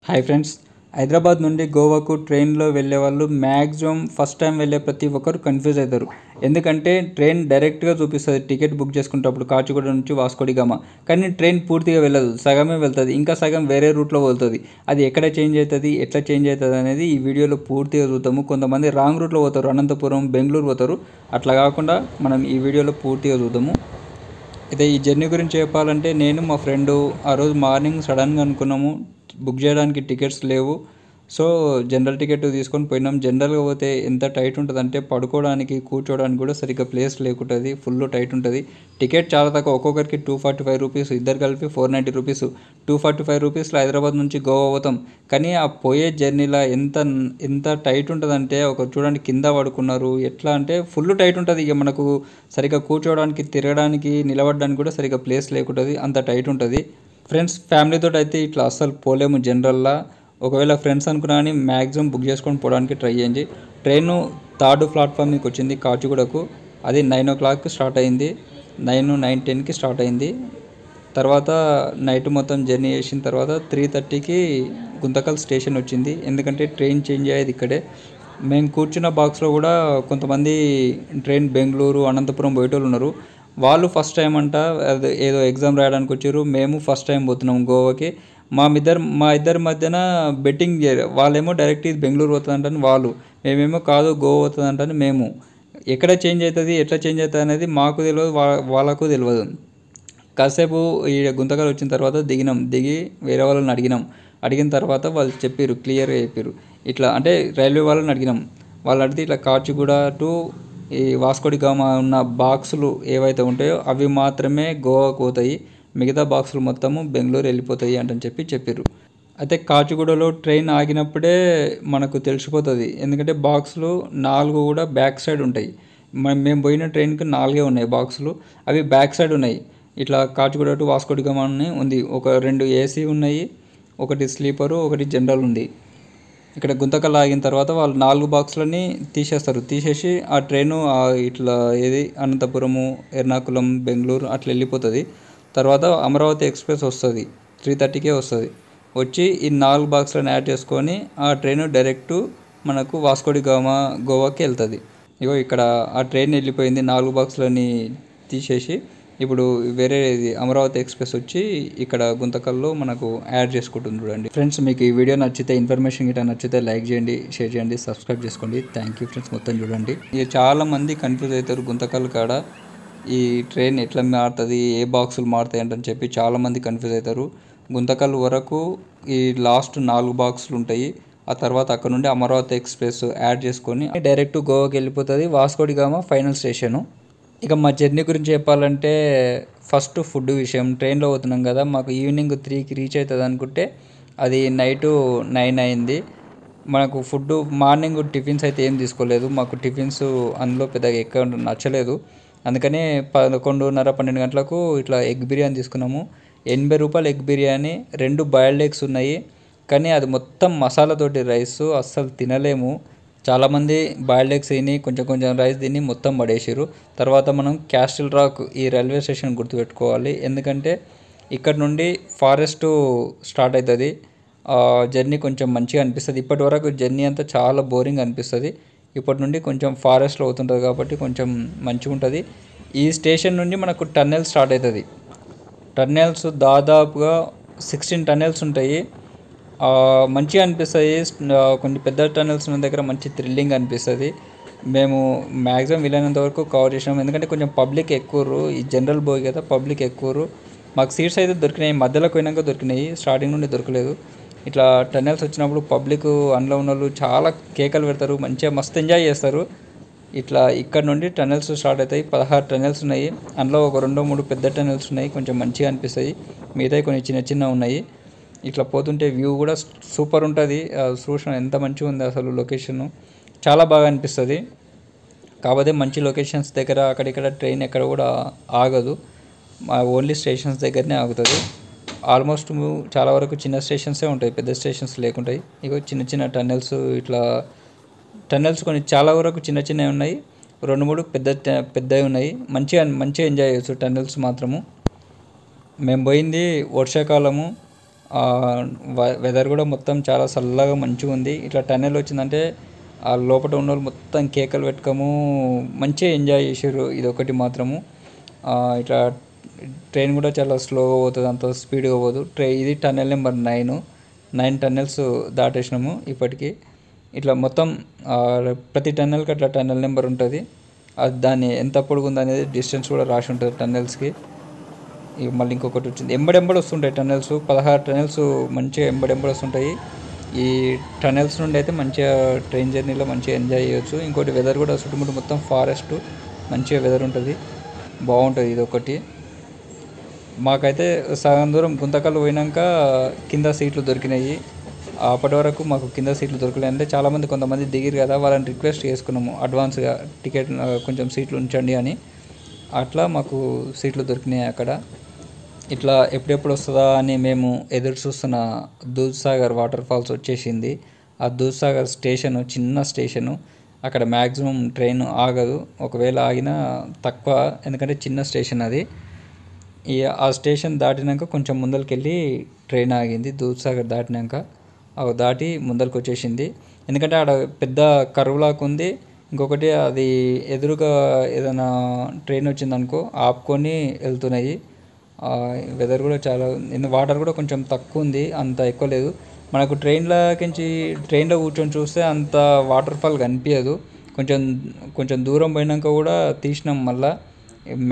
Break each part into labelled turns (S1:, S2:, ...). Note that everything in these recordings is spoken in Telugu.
S1: హాయ్ ఫ్రెండ్స్, హైదరాబాద్ నుండి గోవాకు ట్రైన్లో వెళ్ళే వాళ్ళు మ్యాక్సిమం ఫస్ట్ టైం వెళ్ళే ప్రతి ఒక్కరు కన్ఫ్యూజ్ అవుతారు. ఎందుకంటే ట్రైన్ డైరెక్ట్గా చూపిస్తుంది టికెట్ బుక్ చేసుకునేటప్పుడు కాచిగూడ నుంచి వాస్కోడిగామా. కానీ ట్రైన్ పూర్తిగా వెళ్ళదు, సగమే వెళ్తుంది, ఇంకా సగం వేరే రూట్లో వెళ్తుంది. అది ఎక్కడ చేంజ్ అవుతుంది, ఎట్లా చేంజ్ అవుతుంది అనేది ఈ వీడియోలో పూర్తిగా చూద్దాము. కొంతమంది రాంగ్ రూట్లో పోతారు, అనంతపురం బెంగళూరు పోతారు. అట్లా కాకుండా మనం ఈ వీడియోలో పూర్తిగా చూద్దాము. అయితే ఈ జర్నీ గురించి చెప్పాలంటే నేను మా ఫ్రెండు ఆ రోజు మార్నింగ్ సడన్గా అనుకున్నాము బుక్ చేయడానికి టికెట్స్ లేవు. సో జనరల్ టికెట్ తీసుకొని పోయినాం. జనరల్గా పోతే ఎంత టైట్ ఉంటుంది అంటే పడుకోవడానికి కూర్చోవడానికి కూడా సరిగ్గా ప్లేస్ లేకుంటుంది, ఫుల్ టైట్ ఉంటుంది. టికెట్ చాలా తక్కువ, ఒక్కొక్కరికి 245 రూపీస్, ఇద్దరు కలిపి 490 రూపీస్. 245 రూపీస్లో హైదరాబాద్ నుంచి గోవా పోతాం. కానీ ఆ పోయే జర్నీలో ఎంత టైట్ ఉంటుందంటే ఒక చూడండి కింద పడుకున్నారు. ఎట్లా అంటే ఫుల్ టైట్ ఉంటుంది. ఇక మనకు సరిగ్గా కూర్చోవడానికి, తిరగడానికి, నిలబడడానికి కూడా సరిగ్గా ప్లేస్ లేకుంటుంది, అంత టైట్ ఉంటుంది. ఫ్రెండ్స్ ఫ్యామిలీతో అయితే ఇట్లా అస్సలు పోలేము జనరల్లా. ఒకవేళ ఫ్రెండ్స్ అనుకున్నా కానీ మ్యాక్సిమం బుక్ చేసుకొని పోవడానికి ట్రై చేయండి. ట్రైను 3rd ప్లాట్ఫామ్కి వచ్చింది కాచిగూడకు. అది 9 o'clock స్టార్ట్ అయింది, 9:10కి స్టార్ట్ అయింది. తర్వాత నైట్ మొత్తం జర్నీ చేసిన తర్వాత 3:30కి గుంతకల్ స్టేషన్ వచ్చింది. ఎందుకంటే ట్రైన్ చేంజ్ అయ్యేది ఇక్కడే. మేము కూర్చున్న బాక్స్లో కూడా కొంతమంది ట్రైన్ బెంగళూరు, అనంతపురం పోయేటోళ్ళు ఉన్నారు. వాళ్ళు ఫస్ట్ టైం అంట, ఏదో ఎగ్జామ్ రాయడానికి వచ్చారు. మేము ఫస్ట్ టైం పోతున్నాం గోవాకి. మా ఇద్దరి మధ్యన బెట్టింగ్ వాళ్ళేమో డైరెక్ట్ ఇది బెంగళూరు పోతుందంటని వాళ్ళు, మేమేమో కాదు గోవా పోతుందంటని మేము. ఎక్కడ చేంజ్ అవుతుంది, ఎట్లా చేంజ్ అవుతుంది అనేది మాకు తెలియదు, వాళ్ళకు తెలియదు. కాసేపు ఈ గుంతకల్ వచ్చిన తర్వాత దిగి వేరే వాళ్ళని అడిగిన తర్వాత వాళ్ళు చెప్పారు, క్లియర్గా చెప్పారు. ఇట్లా అంటే రైల్వే వాళ్ళని అడిగినాం. వాళ్ళు అడిగితే ఇట్లా కాచిగూడ టు ఈ వాస్కోడిగామా ఉన్న బాక్సులు ఏవైతే ఉంటాయో అవి మాత్రమే గోవాకు పోతాయి, మిగతా బాక్సులు మొత్తము బెంగళూరు వెళ్ళిపోతాయి అంటని చెప్పారు. అయితే కాచిగూడలో ట్రైన్ ఆగినప్పుడే మనకు తెలిసిపోతుంది. ఎందుకంటే బాక్సులు 4 కూడా బ్యాక్ సైడ్ ఉంటాయి. మేము పోయిన ట్రైన్కి 4 ఉన్నాయి బాక్సులు, అవి బ్యాక్ సైడ్ ఉన్నాయి. ఇట్లా కాచిగూడ టు వాస్కోడిగామా ఉంది. 2 ఏసీ ఉన్నాయి, ఒకటి స్లీపరు, ఒకటి జనరల్ ఉంది. ఇక్కడ గుంతకల్ ఆగిన తర్వాత వాళ్ళు 4 బాక్సులని తీసేసి ఆ ట్రైను ఇట్లా అనంతపురము, ఎర్నాకుళం, బెంగళూరు అట్లా వెళ్ళిపోతుంది. తర్వాత అమరావతి ఎక్స్ప్రెస్ వస్తుంది, 3:30కే వస్తుంది. వచ్చి ఈ 4 బాక్సులను యాడ్ చేసుకొని ఆ ట్రైను డైరెక్టు మనకు వాస్కోడిగామా గోవాకి వెళ్తుంది. ఇగో ఇక్కడ ఆ ట్రైన్ వెళ్ళిపోయింది, 4 బాక్సులని తీసేసి. ఇప్పుడు వేరే అమరావతి ఎక్స్ప్రెస్ వచ్చి ఇక్కడ గుంతకల్లో మనకు యాడ్ చేసుకుంటుంది చూడండి. ఫ్రెండ్స్ మీకు ఈ వీడియో నచ్చితే, ఇన్ఫర్మేషన్ గిట్లా నచ్చితే లైక్ చేయండి, షేర్ చేయండి, సబ్స్క్రైబ్ చేసుకోండి. Thank you friends. మొత్తం చూడండి. ఇక చాలామంది కన్ఫ్యూజ్ అవుతారు గుంతకల్ కాడ ఈ ట్రైన్ ఎట్లా మారుతుంది, ఏ బాక్సులు మారుతాయి అంటని చెప్పి చాలామంది కన్ఫ్యూజ్ అవుతారు. గుంతకల్ వరకు ఈ లాస్ట్ 4 బాక్సులు ఉంటాయి. ఆ తర్వాత అక్కడ నుండి అమరావతి ఎక్స్ప్రెస్ యాడ్ చేసుకొని డైరెక్ట్ గోవాకి వెళ్ళిపోతుంది. Vasco da Gama final station. ఇక మా జర్నీ గురించి చెప్పాలంటే ఫస్ట్ ఫుడ్ విషయం. ట్రైన్లో పోతున్నాం కదా, మాకు ఈవినింగ్ 3కి రీచ్ అవుతుంది అనుకుంటే అది నైటు 9 అయింది. మనకు ఫుడ్ మార్నింగ్ టిఫిన్స్ అయితే ఏం తీసుకోలేదు. మాకు టిఫిన్స్ అందులో పెద్దగా ఎక్కువ నచ్చలేదు. అందుకని 11:30-12 గంటలకు ఇట్లా ఎగ్ బిర్యానీ తీసుకున్నాము. 80 రూపాయలు ఎగ్ బిర్యానీ, 2 బాయిల్డ్ ఎగ్స్ ఉన్నాయి. కానీ అది మొత్తం మసాలాతోటి రైస్, అస్సలు తినలేము. చాలామంది బాయిల్డ్ ఎగ్స్ తిని కొంచెం రైస్ తిని మొత్తం పడేసారు. తర్వాత మనం క్యాస్టిల్ రాక్ ఈ రైల్వే స్టేషన్ గుర్తుపెట్టుకోవాలి. ఎందుకంటే ఇక్కడ నుండి ఫారెస్ట్ స్టార్ట్ అవుతుంది. జర్నీ కొంచెం మంచిగా అనిపిస్తుంది. ఇప్పటి వరకు జర్నీ అంతా చాలా బోరింగ్ అనిపిస్తుంది. ఇప్పటి నుండి కొంచెం ఫారెస్ట్లో అవుతుంటుంది కాబట్టి కొంచెం మంచిగా ఉంటుంది. ఈ స్టేషన్ నుండి మనకు టన్నెల్ స్టార్ట్ అవుతుంది. టన్నెల్స్ దాదాపుగా 16 టన్నెల్స్ ఉంటాయి. మంచిగా అనిపిస్తుంది. కొన్ని పెద్ద టన్నెల్స్ ఉన్న దగ్గర మంచి థ్రిల్లింగ్ అనిపిస్తుంది. మేము మ్యాక్సిమం వీలైనంత వరకు కవర్ చేసినాము. ఎందుకంటే కొంచెం పబ్లిక్ ఎక్కువరు, ఈ జనరల్ బోగి కదా, పబ్లిక్ ఎక్కువరు. మాకు సీట్స్ అయితే దొరికినాయి, మధ్యలో పోయినాక దొరికినాయి, స్టార్టింగ్ నుండి దొరకలేదు. ఇట్లా టన్నెల్స్ వచ్చినప్పుడు పబ్లిక్ అందులో ఉన్న వాళ్ళు చాలా కేకలు పెడతారు, మంచిగా మస్తు ఎంజాయ్ చేస్తారు. ఇట్లా ఇక్కడ నుండి టన్నెల్స్ స్టార్ట్ అవుతాయి. 16 టన్నెల్స్ ఉన్నాయి. అందులో ఒక 2-3 పెద్ద టన్నెల్స్ ఉన్నాయి, కొంచెం మంచిగా అనిపిస్తాయి. మిగతాయి కొన్ని చిన్న ఉన్నాయి. ఇట్లా పోతుంటే వ్యూ కూడా సూపర్ ఉంటుంది. చూసిన ఎంత మంచిగా ఉంది అసలు, లొకేషన్ చాలా బాగా అనిపిస్తుంది. కాకపోతే మంచి లొకేషన్స్ దగ్గర అక్కడిక్కడ ట్రైన్ ఎక్కడ కూడా ఆగదు, ఓన్లీ స్టేషన్స్ దగ్గరనే ఆగుతుంది. ఆల్మోస్ట్ చాలా వరకు చిన్న స్టేషన్సే ఉంటాయి, పెద్ద స్టేషన్స్ లేకుంటాయి. ఇక చిన్న టన్నెల్స్, ఇట్లా టన్నెల్స్ కొన్ని చాలా వరకు చిన్నవి ఉన్నాయి, 2-3 పెద్దవి ఉన్నాయి. మంచిగా ఎంజాయ్ చేయొచ్చు టన్నెల్స్ మాత్రము. మేము పోయింది వర్షాకాలము. వెదర్ కూడా మొత్తం చాలా చల్లగా మంచిగా ఉంది. ఇట్లా టన్నెల్ వచ్చిందంటే ఆ లోపల ఉన్న వాళ్ళు మొత్తం కేకలు పెట్టుకోము మంచిగా ఎంజాయ్ చేసారు. ఇది ఒకటి మాత్రము ఇట్లా ట్రైన్ కూడా చాలా స్లోగా పోతుంది, అంత స్పీడ్గా పోదు. ఇది టన్నెల్ నెంబర్ 9 టన్నెల్స్ దాటేసినాము ఇప్పటికీ. ఇట్లా మొత్తం ప్రతి టన్నెల్కి అట్లా టన్నెల్ నెంబర్ ఉంటుంది. అది దాన్ని ఎంత పొడుగుంది అనేది డిస్టెన్స్ కూడా రాసి ఉంటుంది టన్నెల్స్కి. మళ్ళీ ఇంకొకటి వచ్చింది, ఎంబడెంబడి వస్తుంటాయి టన్నెల్స్. 16 టన్నెల్స్ మంచిగా ఎంబడెంబడి వస్తుంటాయి. ఈ టన్నెల్స్ నుండి అయితే మంచిగా ట్రైన్ జర్నీలో మంచిగా ఎంజాయ్ చేయొచ్చు. ఇంకోటి వెదర్ కూడా చుట్టుముట్టు మొత్తం ఫారెస్ట్, మంచిగా వెదర్ ఉంటుంది, బాగుంటుంది. ఇది ఒకటి. మాకైతే సగం దూరం గుంతకల్లు పోయినాక కింద సీట్లు దొరికినాయి. అప్పటి వరకు మాకు కింద సీట్లు దొరకలేదు. అంటే చాలామంది కొంతమంది దిగిరు కదా, వాళ్ళని రిక్వెస్ట్ చేసుకున్నాము అడ్వాన్స్గా టికెట్ కొంచెం సీట్లు ఉంచండి అని. అట్లా మాకు సీట్లు దొరికినాయి అక్కడ. ఇట్లా ఎప్పుడెప్పుడు వస్తుందా అని మేము ఎదురు చూస్తున్న దూద్సాగర్ వాటర్ ఫాల్స్ వచ్చేసింది. ఆ దూద్సాగర్ స్టేషను చిన్న స్టేషను, అక్కడ మ్యాక్సిమం ట్రైన్ ఆగదు, ఒకవేళ ఆగినా తక్కువ, ఎందుకంటే చిన్న స్టేషన్ అది. ఆ స్టేషన్ దాటినాక కొంచెం ముందరికి వెళ్ళి ట్రైన్ ఆగింది. దూద్సాగర్ దాటినాక దాటి ముందరికి వచ్చేసింది. ఎందుకంటే ఆడ పెద్ద కర్వ్ లాగా ఉంది. ఇంకొకటి అది ఎదురుగా ఏదైనా ట్రైన్ వచ్చిందనుకో ఆపుకొని వెళ్తున్నాయి. వెదర్ కూడా చాలా, వాటర్ కూడా కొంచెం తక్కువ ఉంది, అంత ఎక్కువ లేదు. మనకు ట్రైన్లో కూర్చొని చూస్తే అంత వాటర్ ఫాల్ కనిపించదు. కొంచెం దూరం పోయినాక కూడా తీసినాం. మళ్ళీ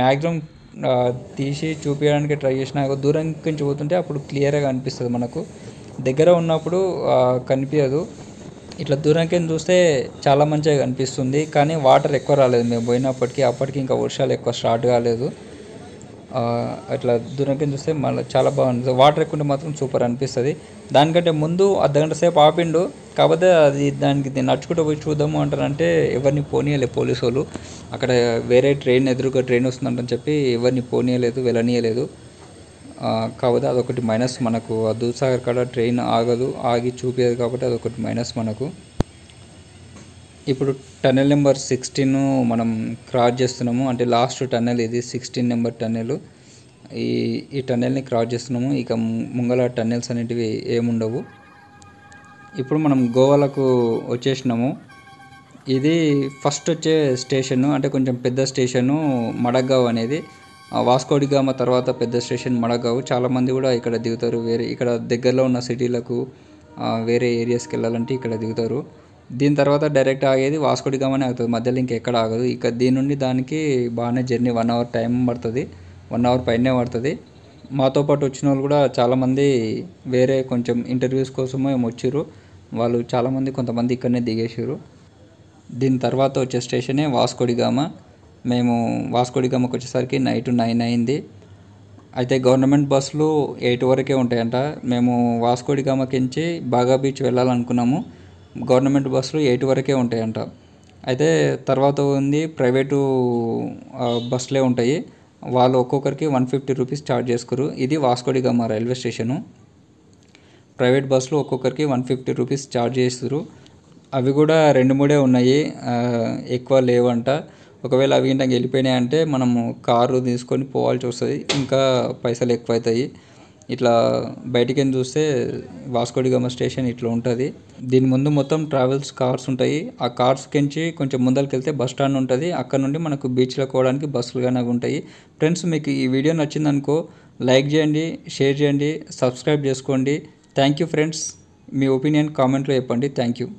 S1: మ్యాక్సిమం తీసి చూపించడానికి ట్రై చేసినా, దూరం నుంచి పోతుంటే అప్పుడు క్లియర్గా అనిపిస్తుంది. మనకు దగ్గర ఉన్నప్పుడు కనిపించదు. ఇట్లా దూరంకి చూస్తే చాలా మంచిగా కనిపిస్తుంది. కానీ వాటర్ ఎక్కువ రాలేదు మేము అప్పటికి ఇంకా వర్షాలు ఎక్కువ స్టార్ట్ కాలేదు. అట్లా దూరంకి చూస్తే మళ్ళీ చాలా బాగుంది. వాటర్ ఎక్కువ ఉంటే మాత్రం సూపర్ అనిపిస్తుంది. దానికంటే ముందు అర్ధగంట సేపు ఆపిండు, కాకపోతే దానికి నడుచుకుంటూ పోయి చూద్దాము అంటారంటే ఎవరిని పోనీయలేదు పోలీసు వాళ్ళు. అక్కడ వేరే ఎదురుగా ట్రైన్ వస్తుందంటని చెప్పి ఎవరిని పోనీయలేదు, వెళ్ళనీయలేదు. కాకపోతే అదొకటి మైనస్ మనకు. ఆ దూద్సాగర్ కాడ ట్రైన్ ఆగి చూపించదు కాబట్టి అదొకటి మైనస్ మనకు. ఇప్పుడు టన్నెల్ నెంబర్ 16 మనం క్రాస్ చేస్తున్నాము. అంటే లాస్ట్ టన్నెల్ ఇది, 16 నెంబర్ టన్నెల్. ఈ టన్నెల్ని క్రాస్ చేస్తున్నాము. ఇక ముంగల టన్నెల్స్ అనేటివి ఏముండవు. ఇప్పుడు మనం గోవాలకు వచ్చేసినాము. ఇది ఫస్ట్ వచ్చే స్టేషను, అంటే కొంచెం పెద్ద స్టేషను మడగావ్ అనేది. వాస్కోడిగామ తర్వాత పెద్ద స్టేషన్ మడగావ్. చాలామంది కూడా ఇక్కడ దిగుతారు. ఇక్కడ దగ్గరలో ఉన్న సిటీలకు వేరే ఏరియాస్కి వెళ్ళాలంటే ఇక్కడ దిగుతారు. దీని తర్వాత డైరెక్ట్ ఆగేది వాస్కోడిగామనే అవుతుంది, మధ్యలో ఇంకెక్కడ ఆగదు. ఇక దీని నుండి దానికి బాగానే జర్నీ 1 అవర్ టైం పడుతుంది, 1 అవర్ పైనే పడుతుంది. మాతో పాటు వచ్చిన వాళ్ళు కూడా చాలామంది వేరే కొంచెం ఇంటర్వ్యూస్ కోసమో ఏమో వచ్చారు. వాళ్ళు చాలామంది కొంతమంది ఇక్కడనే దిగేసారు. దీని తర్వాత వచ్చే స్టేషనే వాస్కోడిగామ. మేము వాస్కోడిగామకు వచ్చేసరికి నైట్ 9 అయింది. అయితే గవర్నమెంట్ బస్సులు 8 వరకే ఉంటాయంట. మేము వాస్కోడిగామకించి బాగా బీచ్ వెళ్ళాలనుకున్నాము. గవర్నమెంట్ బస్సులు 8 వరకే ఉంటాయంట. అయితే తర్వాత ఉంది ప్రైవేటు బస్సులే ఉంటాయి. వాళ్ళు ఒక్కొక్కరికి 150 రూపీస్ ఛార్జ్ చేసుకోరు. ఇది వాస్కోడిగామ రైల్వే స్టేషను. ప్రైవేట్ బస్సులు ఒక్కొక్కరికి 150 రూపీస్ ఛార్జ్ చేస్తారు. అవి కూడా 2-3 ఉన్నాయి, ఎక్కువ లేవంట. ఒకవేళ అవి ఇంటికి వెళ్ళిపోయినాయి అంటే మనము కారు తీసుకొని పోవాల్సి వస్తుంది, ఇంకా పైసలు ఎక్కువ అవుతాయి. ఇట్లా బయటికి చూస్తే వాస్కోడిగామ స్టేషన్ ఇట్లా ఉంటుంది. దీని ముందు మొత్తం ట్రావెల్స్ కార్స్ ఉంటాయి. ఆ కార్స్కించి కొంచెం ముందరికి వెళ్తే బస్ స్టాండ్ ఉంటుంది. అక్కడ నుండి మనకు బీచ్లో పోవడానికి బస్సులు కానీ ఉంటాయి. ఫ్రెండ్స్, మీకు ఈ వీడియో నచ్చిందనుకో లైక్ చేయండి, షేర్ చేయండి, సబ్స్క్రైబ్ చేసుకోండి. Thank you friends. Me opinion కామెంట్లో చెప్పండి. Thank you.